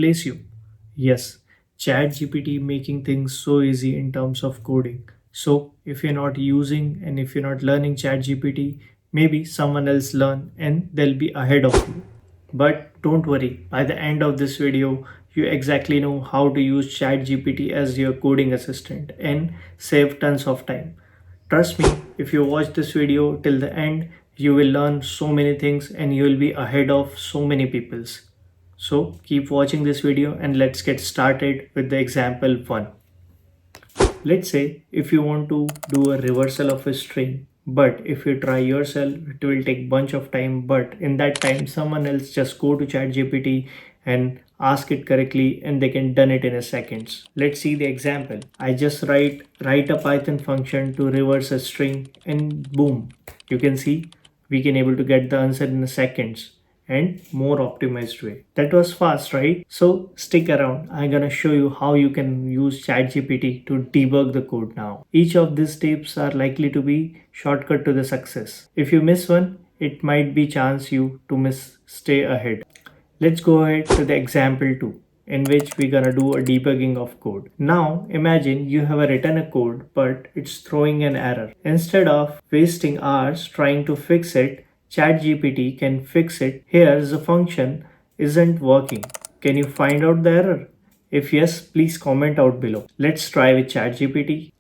replace you. Yes, ChatGPT making things so easy in terms of coding. So if you're not using and if you're not learning ChatGPT, maybe someone else learn and they'll be ahead of you. But don't worry, by the end of this video, you exactly know how to use ChatGPT as your coding assistant and save tons of time. Trust me, if you watch this video till the end, you will learn so many things and you will be ahead of so many peoples. So keep watching this video and let's get started with the example 1. Let's say if you want to do a reversal of a string, but if you try yourself, it will take bunch of time. But in that time, someone else just go to ChatGPT and ask it correctly, and they can done it in a seconds. Let's see the example. I just write a Python function to reverse a string, and boom, you can see we can able to get the answer in a seconds and more optimized way. That was fast, right? So stick around. I'm gonna show you how you can use ChatGPT to debug the code now. Each of these steps are likely to be shortcut to the success. If you miss one, it might be chance you to stay ahead. Let's go ahead to the example 2, in which we're gonna do a debugging of code. Now imagine you have written a code but it's throwing an error. Instead of wasting hours trying to fix it, ChatGPT can fix it. Here's the function isn't working. Can you find out the error? If yes, please comment out below. Let's try with ChatGPT.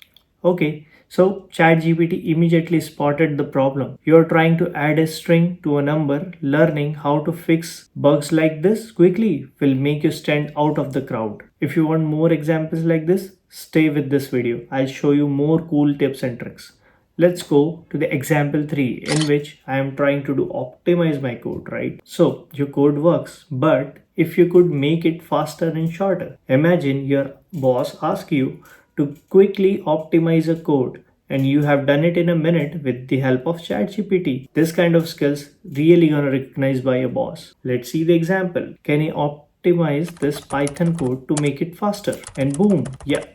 Okay, so ChatGPT immediately spotted the problem. You're trying to add a string to a number. Learning how to fix bugs like this quickly will make you stand out of the crowd. If you want more examples like this, stay with this video. I'll show you more cool tips and tricks. Let's go to the example 3, in which I am trying to do optimize my code, right? So your code works, but if you could make it faster and shorter. Imagine your boss asks you to quickly optimize a code and you have done it in a minute with the help of ChatGPT. This kind of skills really gonna recognize by your boss. Let's see the example. Can you optimize this Python code to make it faster? And boom, yeah.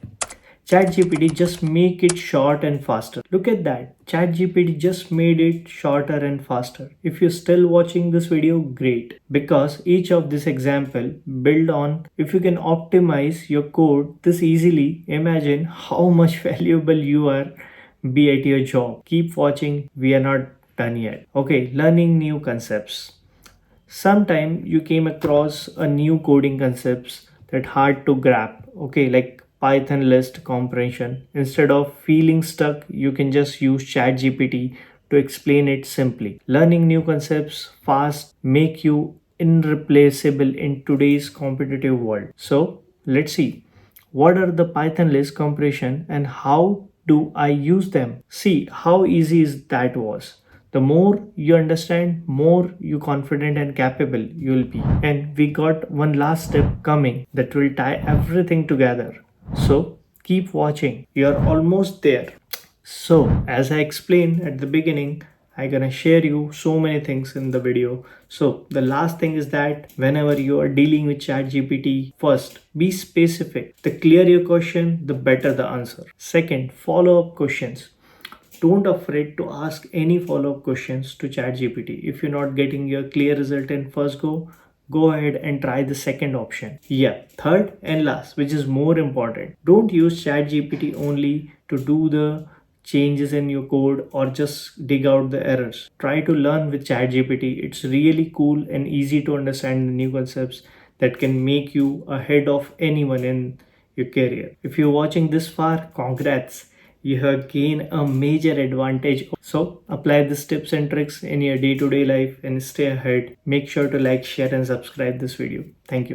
ChatGPT just make it short and faster. Look at that. ChatGPT just made it shorter and faster. If you're still watching this video, great. Because each of this example build on if you can optimize your code this easily, imagine how much valuable you are be at your job. Keep watching. We are not done yet. Okay, learning new concepts. Sometime you came across a new coding concepts that hard to grab. Okay, like Python list comprehension. Instead of feeling stuck, you can just use ChatGPT to explain it simply. Learning new concepts fast make you irreplaceable in today's competitive world. So let's see. What are the Python list comprehension and how do I use them? See how easy is that was. The more you understand, more you confident and capable you'll be. And we got one last step coming that will tie everything together. So keep watching. You're almost there. So as I explained at the beginning, I'm gonna share you so many things in the video. So the last thing is that whenever you are dealing with ChatGPT, first be specific. The clearer your question, the better the answer. Second, follow up questions. Don't afraid to ask any follow-up questions to ChatGPT. If you're not getting your clear result in first go ahead and try the second option. Yeah, third and last, which is more important, don't use ChatGPT only to do the changes in your code or just dig out the errors. Try to learn with ChatGPT. It's really cool and easy to understand the new concepts that can make you ahead of anyone in your career. If you're watching this far, congrats. You have gained a major advantage. So apply these tips and tricks in your day-to-day life and stay ahead. Make sure to like, share and subscribe this video. Thank you.